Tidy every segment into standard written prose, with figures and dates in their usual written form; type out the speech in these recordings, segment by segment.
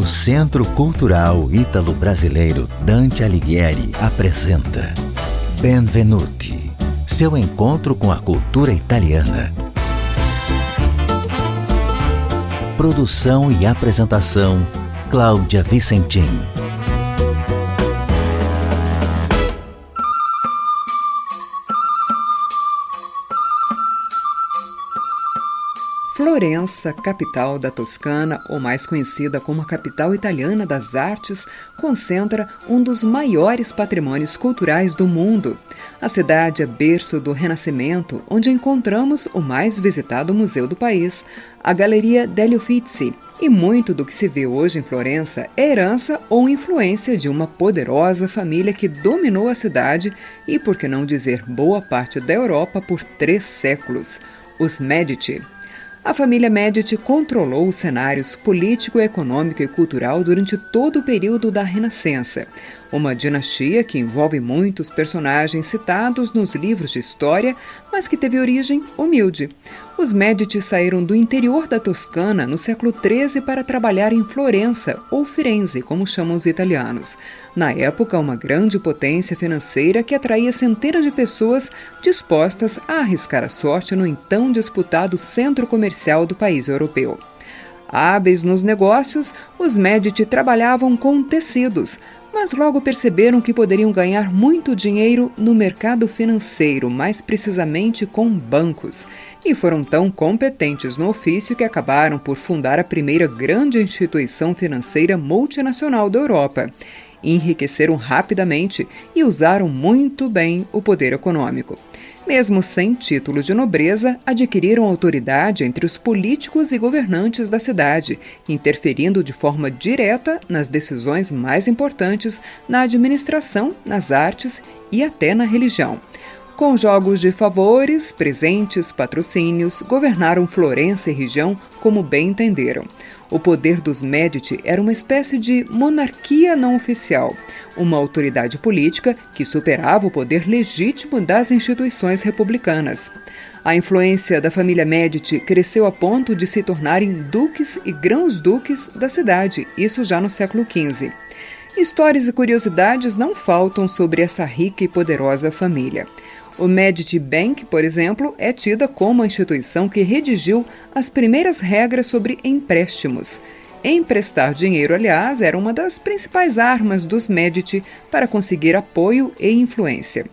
O Centro Cultural Ítalo-Brasileiro Dante Alighieri apresenta Benvenuti, seu encontro com a cultura italiana. Produção e apresentação, Cláudia Vicentim. Florença, capital da Toscana, ou mais conhecida como a capital italiana das artes, concentra um dos maiores patrimônios culturais do mundo. A cidade é berço do Renascimento, onde encontramos o mais visitado museu do país, a Galeria degli Uffizi. E muito do que se vê hoje em Florença é herança ou influência de uma poderosa família que dominou a cidade e, por que não dizer, boa parte da Europa por 3 séculos, os Medici. A família Medici controlou os cenários político, econômico e cultural durante todo o período da Renascença. Uma dinastia que envolve muitos personagens citados nos livros de história, mas que teve origem humilde. Os Medici saíram do interior da Toscana no século XIII para trabalhar em Florença, ou Firenze, como chamam os italianos. Na época, uma grande potência financeira que atraía centenas de pessoas dispostas a arriscar a sorte no então disputado centro comercial do país europeu. Hábeis nos negócios, os Medici trabalhavam com tecidos, mas logo perceberam que poderiam ganhar muito dinheiro no mercado financeiro, mais precisamente com bancos, e foram tão competentes no ofício que acabaram por fundar a primeira grande instituição financeira multinacional da Europa. Enriqueceram rapidamente e usaram muito bem o poder econômico. Mesmo sem título de nobreza, adquiriram autoridade entre os políticos e governantes da cidade, interferindo de forma direta nas decisões mais importantes na administração, nas artes e até na religião. Com jogos de favores, presentes, patrocínios, governaram Florença e região como bem entenderam. O poder dos Medici era uma espécie de monarquia não oficial, uma autoridade política que superava o poder legítimo das instituições republicanas. A influência da família Medici cresceu a ponto de se tornarem duques e grãos-duques da cidade, isso já no século XV. Histórias e curiosidades não faltam sobre essa rica e poderosa família. O Medici Bank, por exemplo, é tida como a instituição que redigiu as primeiras regras sobre empréstimos. Emprestar dinheiro, aliás, era uma das principais armas dos Medici para conseguir apoio e influência.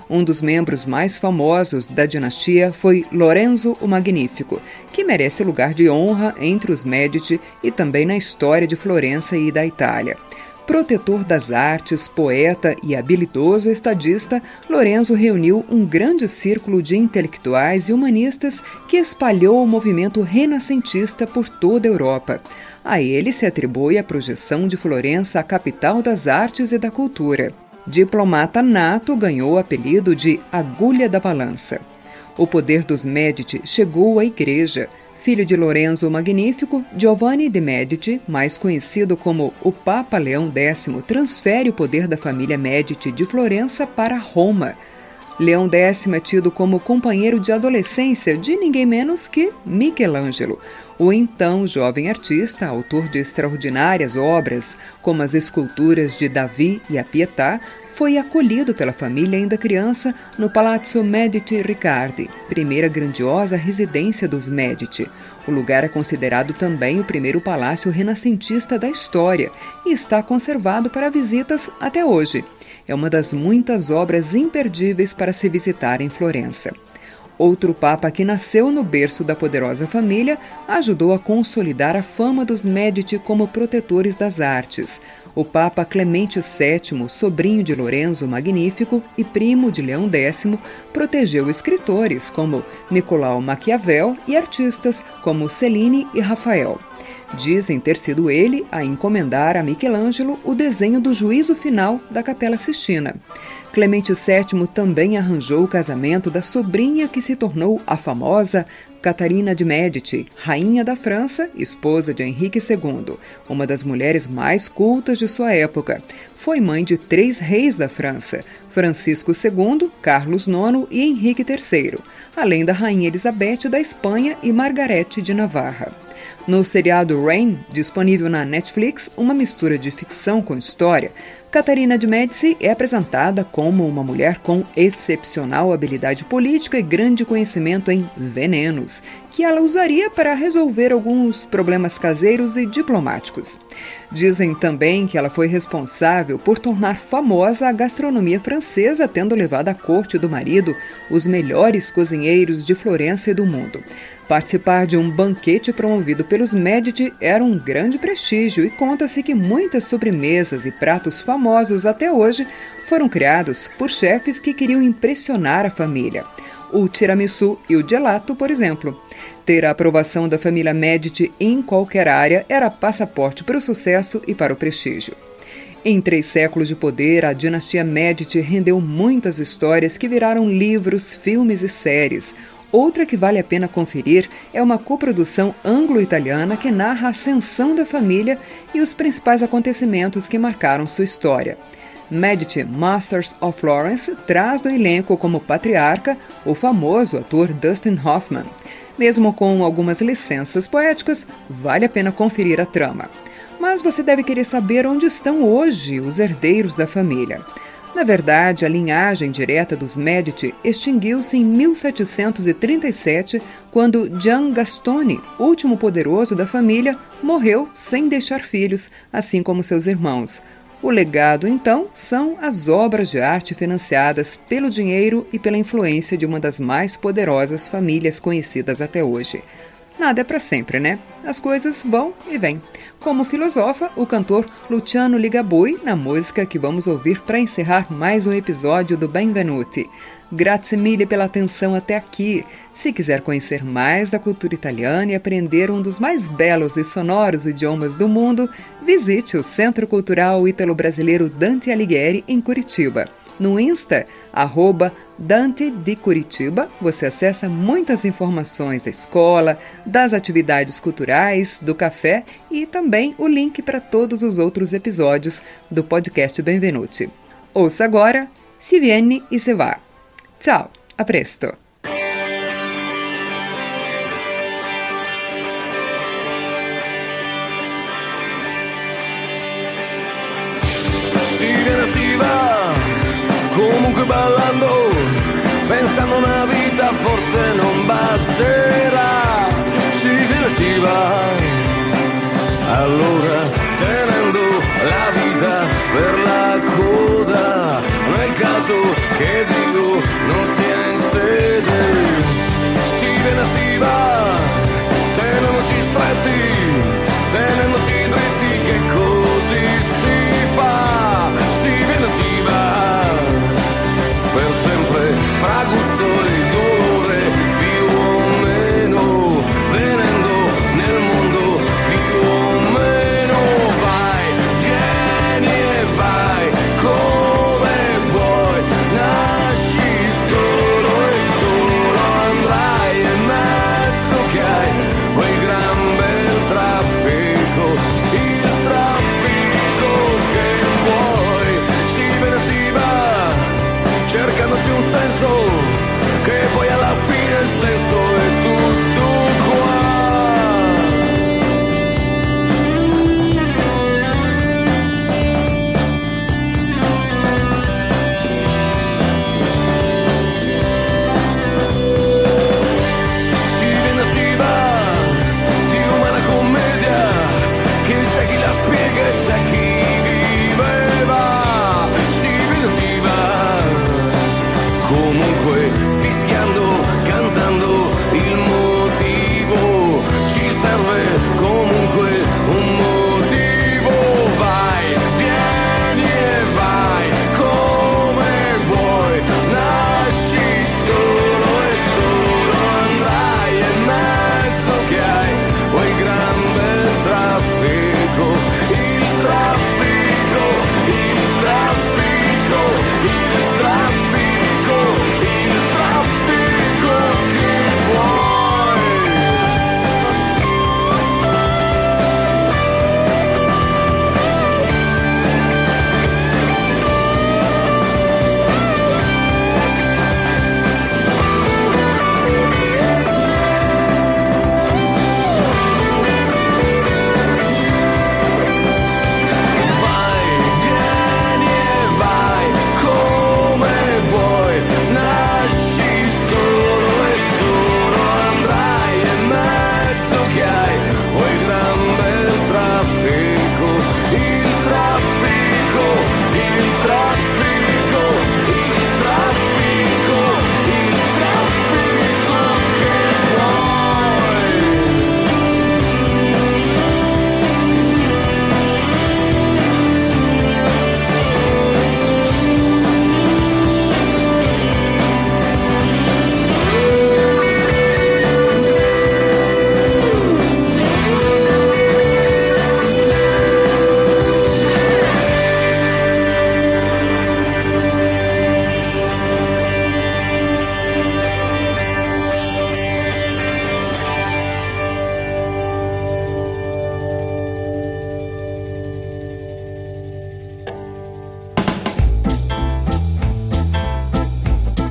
Um dos membros mais famosos da dinastia foi Lorenzo o Magnífico, que merece lugar de honra entre os Medici e também na história de Florença e da Itália. Protetor das artes, poeta e habilidoso estadista, Lorenzo reuniu um grande círculo de intelectuais e humanistas que espalhou o movimento renascentista por toda a Europa. A ele se atribui a projeção de Florença à capital das artes e da cultura. Diplomata nato, ganhou o apelido de Agulha da Balança. O poder dos Medici chegou à Igreja. Filho de Lorenzo o Magnífico, Giovanni de' Medici, mais conhecido como o Papa Leão X, transfere o poder da família Medici de Florença para Roma. Leão X é tido como companheiro de adolescência de ninguém menos que Michelangelo, o então jovem artista, autor de extraordinárias obras, como as esculturas de Davi e a Pietà, foi acolhido pela família ainda criança no Palazzo Medici Riccardi, primeira grandiosa residência dos Medici. O lugar é considerado também o primeiro palácio renascentista da história e está conservado para visitas até hoje. É uma das muitas obras imperdíveis para se visitar em Florença. Outro papa que nasceu no berço da poderosa família ajudou a consolidar a fama dos Medici como protetores das artes. O Papa Clemente VII, sobrinho de Lorenzo o Magnífico e primo de Leão X, protegeu escritores como Nicolau Maquiavel e artistas como Cellini e Rafael. Dizem ter sido ele a encomendar a Michelangelo o desenho do Juízo Final da Capela Sistina. Clemente VII também arranjou o casamento da sobrinha que se tornou a famosa Catarina de Médici, rainha da França, esposa de Henrique II, uma das mulheres mais cultas de sua época. Foi mãe de 3 reis da França, Francisco II, Carlos IX e Henrique III, além da rainha Elizabeth da Espanha e Margarete de Navarra. No seriado Reign, disponível na Netflix, uma mistura de ficção com história, Catarina de Médici é apresentada como uma mulher com excepcional habilidade política e grande conhecimento em venenos, que ela usaria para resolver alguns problemas caseiros e diplomáticos. Dizem também que ela foi responsável por tornar famosa a gastronomia francesa, tendo levado à corte do marido os melhores cozinheiros de Florença e do mundo. Participar de um banquete promovido pelos Médici era um grande prestígio e conta-se que muitas sobremesas e pratos famosos até hoje foram criados por chefes que queriam impressionar a família. O tiramisu e o gelato, por exemplo. Ter a aprovação da família Médici em qualquer área era passaporte para o sucesso e para o prestígio. Em 3 séculos de poder, a dinastia Médici rendeu muitas histórias que viraram livros, filmes e séries. Outra que vale a pena conferir é uma coprodução anglo-italiana que narra a ascensão da família e os principais acontecimentos que marcaram sua história. Médici Masters of Florence traz no elenco como patriarca o famoso ator Dustin Hoffman. Mesmo com algumas licenças poéticas, vale a pena conferir a trama. Mas você deve querer saber onde estão hoje os herdeiros da família. Na verdade, a linhagem direta dos Médici extinguiu-se em 1737, quando Gian Gastone, último poderoso da família, morreu sem deixar filhos, assim como seus irmãos. O legado, então, são as obras de arte financiadas pelo dinheiro e pela influência de uma das mais poderosas famílias conhecidas até hoje. Nada é para sempre, né? As coisas vão e vêm. Como filosofa o cantor Luciano Ligabue na música que vamos ouvir para encerrar mais um episódio do Benvenuti. Grazie mille pela atenção até aqui. Se quiser conhecer mais da cultura italiana e aprender um dos mais belos e sonoros idiomas do mundo, visite o Centro Cultural Ítalo-Brasileiro Dante Alighieri em Curitiba. No Insta, @Dante di Curitiba, você acessa muitas informações da escola, das atividades culturais, do café e também o link para todos os outros episódios do podcast Benvenuti. Ouça agora Si vieni e se va. Tchau, a presto! Comunque ballando, pensando una vita forse non basterà. Si viene si va, allora tenendo la vita per la coda, nel caso che Dio non sia in sede. Si viene si va, tenendosi stretti, tenendosi dritti, che così si fa. Si viene si va, per sempre fra gusto e dolore, più o meno.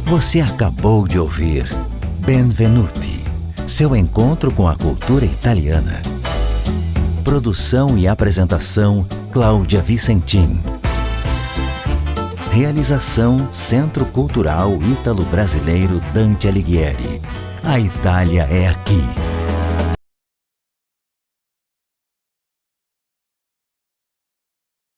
Você acabou de ouvir Benvenuti, seu encontro com a cultura italiana. Produção e apresentação, Cláudia Vicentim. Realização Centro Cultural Ítalo-Brasileiro Dante Alighieri. A Itália é aqui.